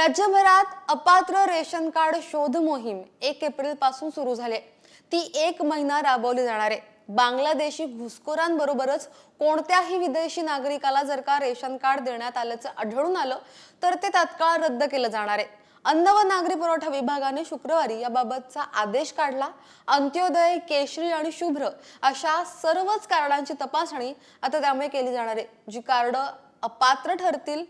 राज्यभरात अपात्र ration card शोध मोहीम 1 एप्रिल पासून सुरू झाली आहे. ती 1 महिना राबवली जाणार आहे. बांगलादेशी घुसखोरांबरोबरच कोणत्याही विदेशी नागरिकाला जर का रेशन कार्ड देण्यात आल्याचं आढळून आलं तर ते तात्काळ रद्द केलं जाणार आहे. अन्न व नागरी पुरवठा विभागाने शुक्रवारी याबाबतचा आदेश काढला. अंत्योदय, केशरी आणि शुभ्र अशा सर्वच कार्डांची तपासणी आता त्यामुळे केली जाणार आहे. जी कार्ड अपात्र ठरतील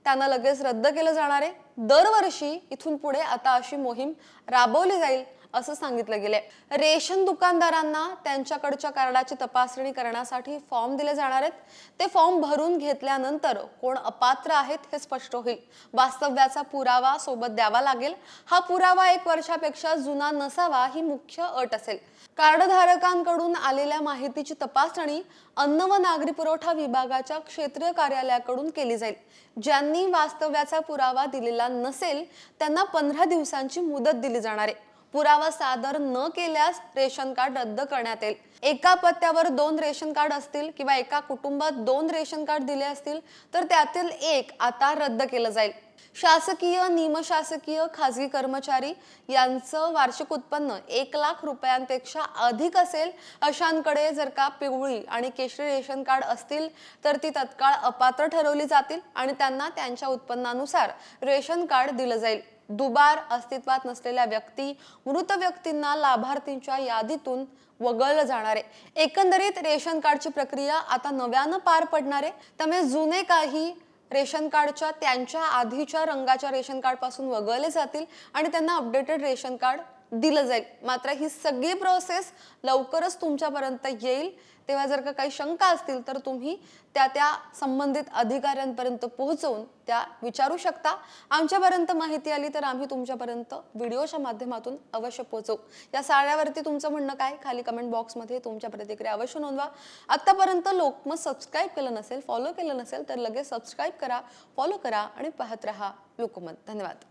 त्यांना लगेच रद्द केलं जाणार आहे. दरवर्षी इथून पुढे आता अशी मोहीम राबवली जाईल असं सांगितलं गेलंय. रेशन दुकानदारांना त्यांच्याकडच्या कार्डाची तपासणी करण्यासाठी फॉर्म दिले जाणार आहेत. ते फॉर्म भरून घेतल्यानंतर कोण अपात्र आहेत हे स्पष्ट होईल. वास्तव्याचा पुरावा सोबत द्यावा लागेल. हा पुरावा 1 वर्षापेक्षा जुना नसावा ही मुख्य अट असेल. कार्डधारकांकडून आलेल्या माहितीची तपासणी अन्न व नागरी पुरवठा विभागाच्या क्षेत्रीय कार्यालयाकडून केली जाईल. ज्यांनी वास्तव्याचा पुरावा दिलेला नसेल त्यांना 15 दिवसांची मुदत दिली जाणार आहे. पुरावा सादर न केल्यास रेशन कार्ड रद्द करण्यात येईल. एका पत्त्यावर 2 रेशन कार्ड असतील किंवा एका कुटुंबात 2 रेशन कार्ड दिले असतील तर त्यातील एक आता रद्द केलं जाईल. शासकीय, निमशासकीय, खाजगी कर्मचारी यांचं वार्षिक उत्पन्न 1 लाख रुपयांपेक्षा अधिक असेल अशांकडे जर का पिवळी आणि केशरी रेशन कार्ड असतील तर ती तत्काळ अपात्र ठरवली जातील आणि त्यांना त्यांच्या उत्पन्नानुसार रेशन कार्ड दिलं जाईल. दुबार, अस्तित्वात नसलेल्या व्यक्ती, मृत व्यक्तींना लाभार्थींच्या यादीतून वगळलं जाणार आहे. एकंदरीत रेशन कार्डची प्रक्रिया आता नव्यानं पार पडणार आहे. त्यामुळे जुने काही रेशन कार्डच्या त्यांच्या आधीच्या रंगाच्या रेशन कार्ड पासून वगळले जातील आणि त्यांना अपडेटेड रेशन कार्ड दिलं जाईल. मात्र ही सगळी प्रोसेस लवकरच तुमच्यापर्यंत येईल. तेव्हा जर का काही शंका असतील तर तुम्ही त्या संबंधित अधिकाऱ्यांपर्यंत पोहोचवून त्या विचारू शकता. आमच्यापर्यंत माहिती आली तर आम्ही तुमच्यापर्यंत व्हिडिओच्या माध्यमातून अवश्य पोहोचवू. या साऱ्यावरती तुमचं म्हणणं काय खाली कमेंट बॉक्समध्ये तुमच्या प्रतिक्रिया अवश्य नोंदवा. आतापर्यंत लोकमत सबस्क्राईब केलं नसेल, फॉलो केलं नसेल तर लगेच सबस्क्राईब करा, फॉलो करा आणि पाहत रहा लोकमत. धन्यवाद.